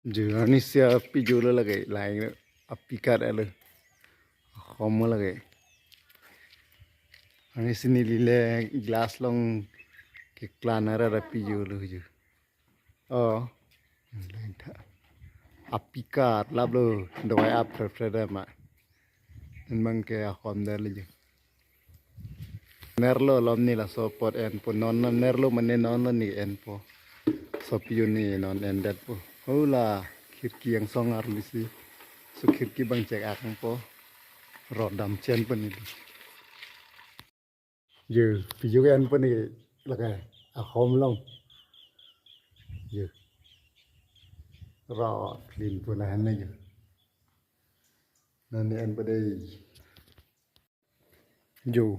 Jura ni sia api jula lagi lain api kat ada kamu lagi. Ani sini lile glass long ke klanara api jula je. Oh, lain tak. Api kat lab lo doi ap terfreda mak. Memang ke akam dah je. Nerlo lom ni lah support en po non nerlo mana non ni en po. Sopiu ni non en dat po. Hula khirki yang songar lisi. So khirki bang cek akang po. Rodam chen pun ini. Giờ video cái anh pun ni là cái home long. Giờ rọ clean pun là anh này giờ. Nên anh pun đây. Dù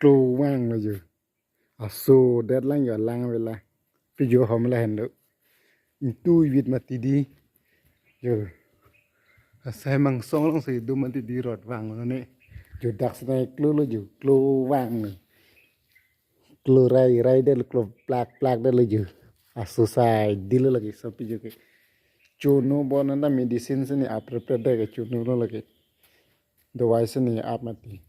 trâu vang là giờ. So deadline giờ lang về là video home là anh được. Itu vid mati di. Giờ saya mang song long saya du mati di rod vang này. Giờ đặc này klu lo giờ klu vang này. Klu rai rai đây là klu plak plak đây là giờ. Susah di lo lagi sampai juga. Cuno bon anda medicine sini aprepre đây cái cuno lo lagi. Dawai sini ap mati.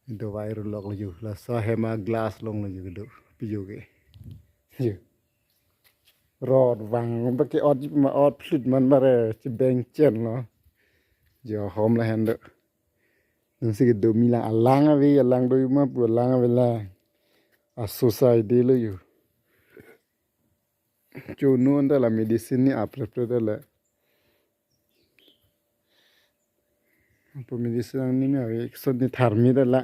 Dawai ru log lagi. Lah sahema glass long lagi gitu. Pijo ke. Giờ rod vàng bác cái ọt phítมันมาเลยจะแบ่งเจนเนาะเดี๋ยวหอมละเห็นเด้อนั่นสิก็ดูมีละล้างเอาไว้ล้างโดยมาปวดล้างเอาไว้ละสุสัยดีเลยอยู่จูนู้นแต่ละ medicine นี่อัพเรื่อยๆเลยพอ medicine นี่ไม่เอาอีกส่วนที่ถามมีแต่ละ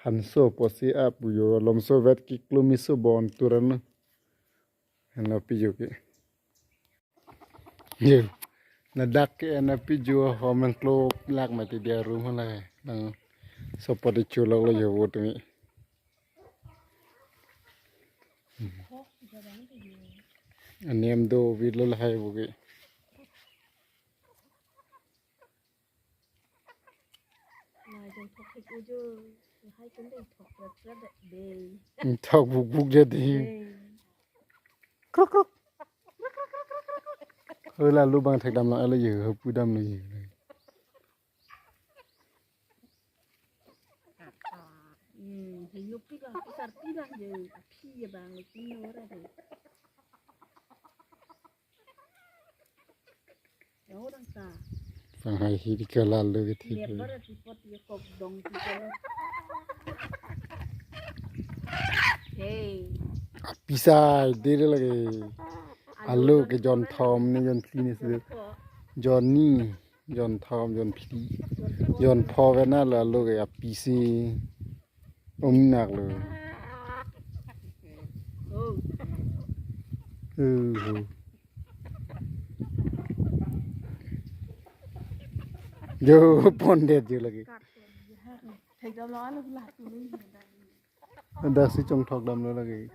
หันโซ่ปอซีอัพอยู่ลมโซ่เวทกิกลูมิโซ่บอลตัวนั้น Yang api juga. Ye. Nadak ke api juga homen klo lak mati dia rumah lah. Nang support di culok lo ya buat ni. Ani am do video lah hai buke. Thok buk buk jadi. Krok krok. Lalu bang thek dam la je pu dam le je. Hình lúc cái sạt tí là giờ phi giờ bang cái nó ra thì đó đang xa. Phang hai hi di kala le ke thi. Đẹp quá là thì có tiệc cột đồng thì có. Hey. Pisai dia lagi. Alu ke John Tom ni John Clean ni John ni John Tom John P John Paul ke na la alu ke PC nak lo. Jo pondet je lagi. Thầy đâu nói là lại tụi mình. Dah si trong thok dam lo lagi.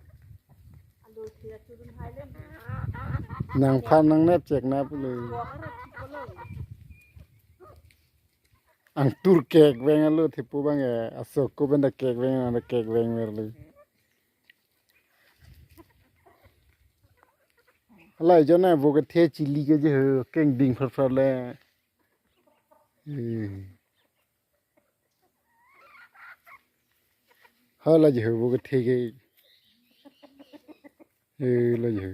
Nang phan nang nep cek nap le. Ang tur kek veng alu thipu bang e asok ko benda kek veng ana kek veng mer le. Lai jo na wo ke the chili ke je keng ding phar phar le. Hala je wo ke the ke. Là gì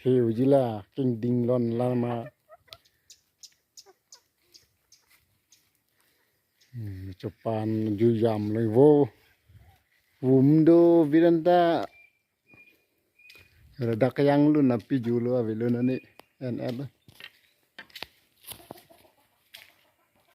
phiêu chỉ là kinh đinh lon la mà chụp bàn du dầm lại vô vùng đô viranta rồi đặc yang luôn là pi du luôn vì luôn này anh